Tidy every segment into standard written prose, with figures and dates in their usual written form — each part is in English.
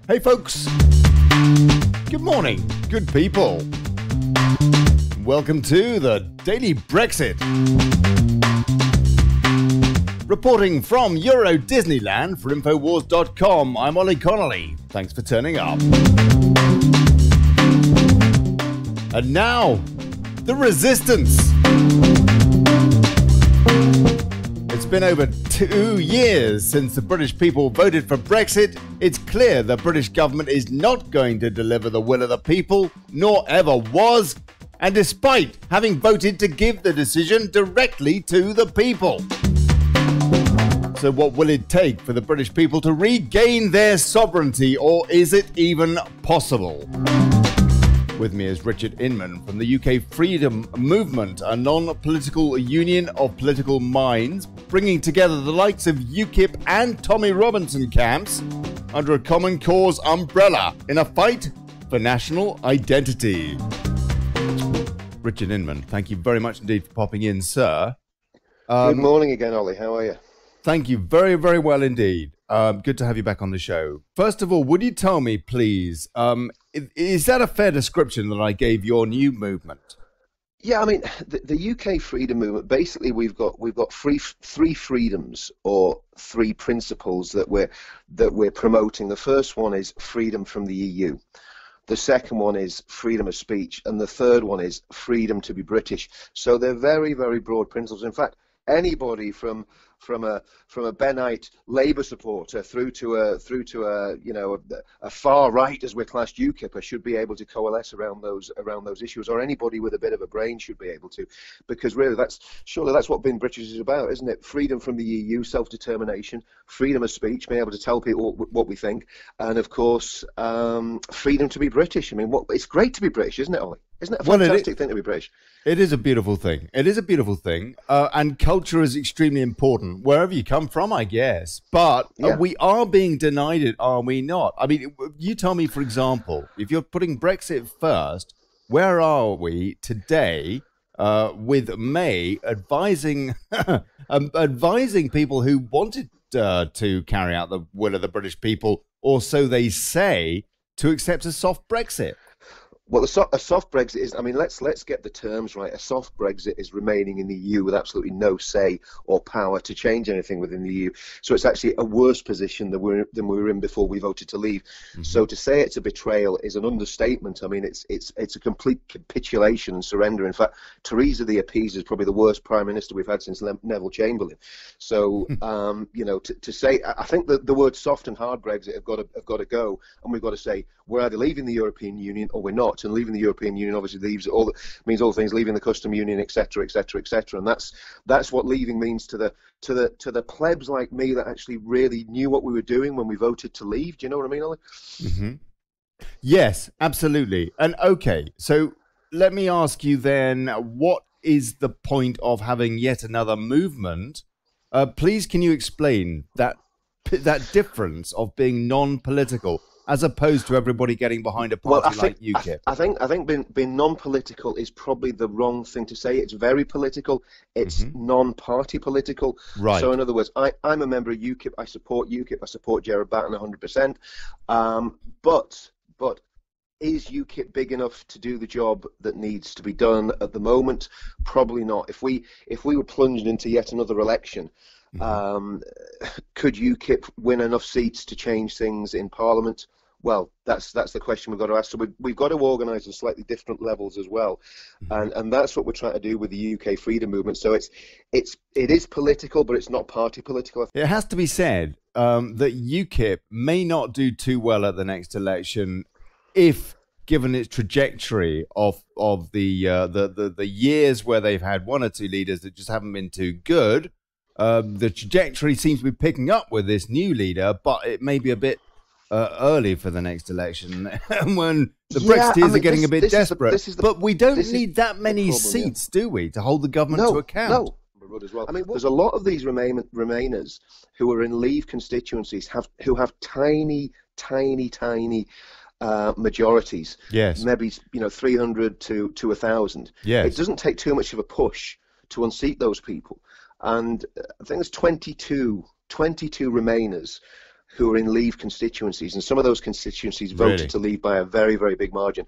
Hey folks, good morning, good people. Welcome to the Daily Brexit. Reporting from Euro Disneyland for Infowars.com, I'm Olly Connelly. Thanks for turning up. And now, the resistance. It's been over 2 years since the British people voted for Brexit. It's clear the British government is not going to deliver the will of the people, nor ever was, and despite having voted to give the decision directly to the people. So what will it take for the British people to regain their sovereignty, or is it even possible? With me is Richard Inman from the UK Freedom Movement, a non-political union of political minds, bringing together the likes of UKIP and Tommy Robinson camps under a common cause umbrella in a fight for national identity. Richard Inman, thank you very much indeed for popping in, sir. Good morning again, Ollie. How are you? Thank you very, very well indeed. Good to have you back on the show. First of all, would you tell me, please, is that a fair description that I gave your new movement? Yeah, I mean, the UK Freedom Movement, basically we've got three freedoms, or three principles that we're promoting. The first one is freedom from the EU. The second one is freedom of speech, and the third one is freedom to be British. So they're very, very broad principles. In fact, anybody from a Bennite Labour supporter through to a far right, as we're classed, UKIP, should be able to coalesce around those issues, or anybody with a bit of a brain should be able to, because really that's what being British is about, isn't it? Freedom from the EU, self-determination, freedom of speech, being able to tell people what we think, and of course freedom to be British. I mean, it's great to be British, isn't it, Ollie? Isn't it a fantastic thing to be British? It is a beautiful thing. It is a beautiful thing. And culture is extremely important, wherever you come from, I guess. But we are being denied it, are we not? I mean, you tell me, for example, if you're putting Brexit first, where are we today with May advising people who wanted to carry out the will of the British people, or so they say, to accept a soft Brexit? Well, a soft Brexit is, I mean, let's get the terms right. A soft Brexit is remaining in the EU with absolutely no say or power to change anything within the EU. So it's actually a worse position than we were in before we voted to leave. Mm-hmm. So to say it's a betrayal is an understatement. I mean, it's a complete capitulation and surrender. In fact, Theresa the Appeaser is probably the worst Prime Minister we've had since Neville Chamberlain. So, to say, I think that the words soft and hard Brexit have got to go, and we've got to say we're either leaving the European Union or we're not. And leaving the European Union obviously means all things, leaving the custom union, etc., etc., etc. And that's what leaving means to the plebs like me that actually really knew what we were doing when we voted to leave. Do you know what I mean, Ollie? Mm-hmm. Yes, absolutely. And okay, so let me ask you then, what is the point of having yet another movement? Please, can you explain that difference of being non-political, as opposed to everybody getting behind a party like UKIP? I think being non-political is probably the wrong thing to say. It's very political. It's non-party political. Right. So in other words, I'm a member of UKIP. I support UKIP. I support Gerard Batten 100%. But is UKIP big enough to do the job that needs to be done at the moment? Probably not. If we were plunged into yet another election, could UKIP win enough seats to change things in Parliament? Well, that's the question we've got to ask. So we've got to organise on slightly different levels as well, and that's what we're trying to do with the UK Freedom Movement. So it is political, but it's not party political. It has to be said that UKIP may not do too well at the next election, if given its trajectory of the years where they've had one or two leaders that just haven't been too good. The trajectory seems to be picking up with this new leader, but it may be a bit early for the next election when the Brexiteers are getting a bit desperate. But we don't need that many seats, do we, to hold the government to account? No. As well. I mean, there's a lot of these Remainers who are in Leave constituencies who have tiny majorities. Yes. Maybe 300 to 1,000. Yes. It doesn't take too much of a push to unseat those people. And I think there's 22 22 Remainers who are in Leave constituencies, and some of those constituencies voted to Leave by a very, very big margin.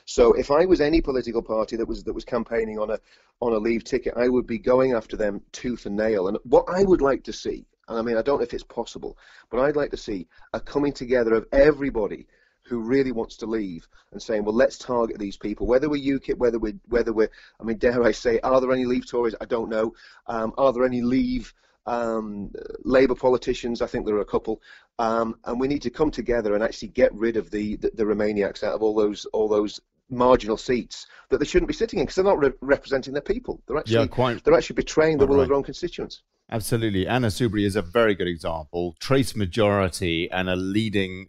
So if I was any political party that was campaigning on a Leave ticket, I would be going after them tooth and nail. And what I would like to see, and I mean, I don't know if it's possible, but I'd like to see a coming together of everybody who really wants to leave and saying, well, let's target these people, whether we're UKIP, whether we're, I mean, dare I say, are there any Leave Tories? I don't know. Are there any Leave Labour politicians? I think there are a couple. And we need to come together and actually get rid of the Remainiacs out of all those marginal seats that they shouldn't be sitting in, because they're not representing their people. They're actually betraying the will of their own constituents. Absolutely. Anna Soubry is a very good example. Trace majority and a leading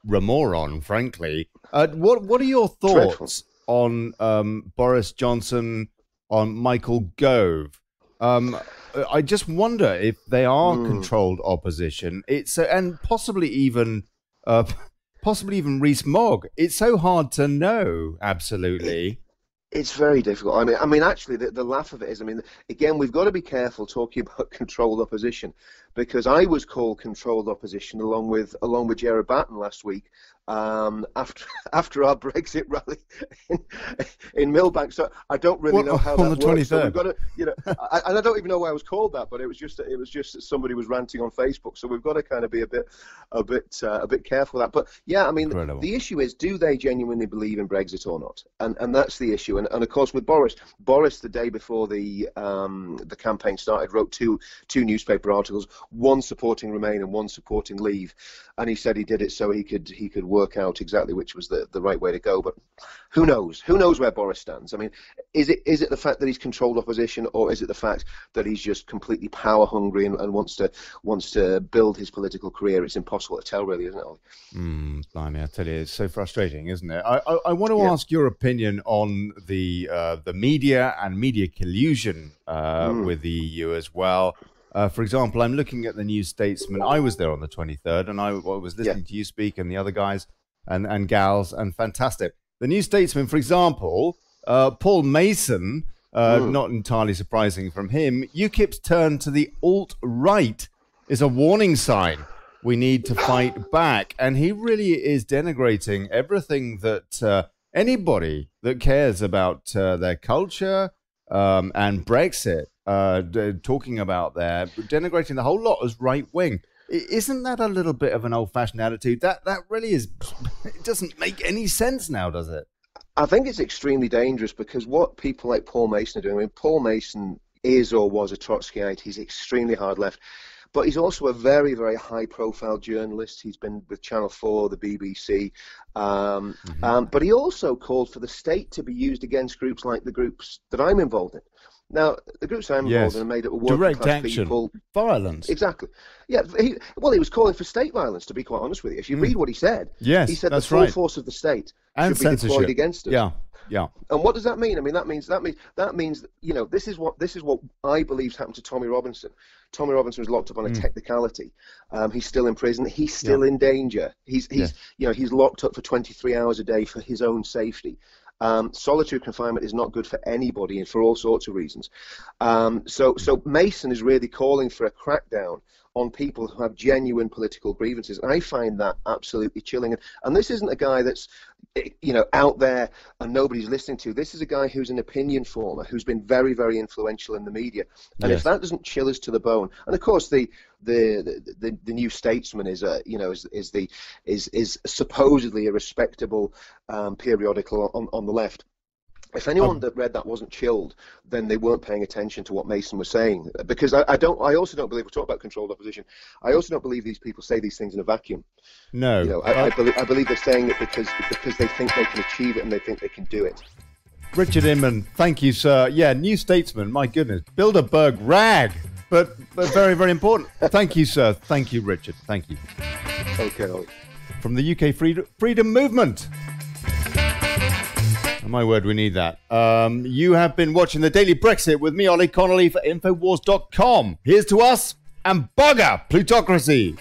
remoron, frankly. What are your thoughts on Boris Johnson, on Michael Gove? I just wonder if they are controlled opposition. It's and possibly even Rees-Mogg. It's so hard to know. Absolutely. It's very difficult. I mean, actually, the laugh of it is, I mean, again, we've got to be careful talking about controlled opposition, because I was called controlled opposition along with Gerard Batten last week after our Brexit rally in Millbank. So I don't really know how that works. On the 23rd. So we've got to, and I don't even know why I was called that, but it was just that somebody was ranting on Facebook. So we've got to kind of be a bit careful with that. But yeah, I mean, the issue is, do they genuinely believe in Brexit or not? And that's the issue. And of course, with Boris the day before the campaign started, wrote two newspaper articles, one supporting Remain and one supporting Leave, and he said he did it so he could work out exactly which was the right way to go. But who knows where Boris stands? I mean, is it the fact that he's controlled opposition, or is it the fact that he's just completely power hungry and wants to build his political career? It's impossible to tell, really, isn't it, Ollie? Blimey, I tell you, it's so frustrating, isn't it? I want to ask your opinion on the media and media collusion with the EU as well. For example, I'm looking at the New Statesman. I was there on the 23rd, and I was listening to you speak and the other guys and gals, and fantastic. The New Statesman, for example, Paul Mason, not entirely surprising from him, UKIP's turn to the alt-right is a warning sign. We need to fight back. And he really is denigrating everything that anybody that cares about their culture and Brexit, talking about there, denigrating the whole lot as right wing. Isn't that a little bit of an old-fashioned attitude? That really is. It doesn't make any sense now, does it? I think it's extremely dangerous, because what people like Paul Mason are doing. I mean, Paul Mason is or was a Trotskyite. He's extremely hard left, but he's also a very, very high-profile journalist. He's been with Channel 4, the BBC, but he also called for the state to be used against groups like the groups that I'm involved in. Now, the groups I'm involved in are made up of working-class people. Violence. Exactly. Yeah, he was calling for state violence, to be quite honest with you. If you read what he said, he said the full force of the state should be deployed against us. Yeah. And what does that mean? I mean, that means this is what I believe happened to Tommy Robinson. Tommy Robinson was locked up on a technicality. He's still in prison. He's still in danger. He's locked up for 23 hours a day for his own safety. Solitary confinement is not good for anybody, and for all sorts of reasons. So Mason is really calling for a crackdown on people who have genuine political grievances. And I find that absolutely chilling. And this isn't a guy that's out there and nobody's listening to. This is a guy who's an opinion former, who's been very, very influential in the media. And if that doesn't chill us to the bone, and of course the New Statesman is supposedly a respectable periodical on the left. If anyone that read that wasn't chilled, then they weren't paying attention to what Mason was saying. Because I also don't believe, we talk about controlled opposition, I also don't believe these people say these things in a vacuum. No. I believe they're saying it because they think they can achieve it and they think they can do it. Richard Inman, thank you, sir. Yeah, New Statesman, my goodness. Bilderberg rag, but very, very important. Thank you, sir. Thank you, Richard. Thank you. Okay, Ollie. From the UK Freedom Movement. My word, we need that. You have been watching The Daily Brexit with me, Olly Connelly, for Infowars.com. Here's to us, and bugger plutocracy.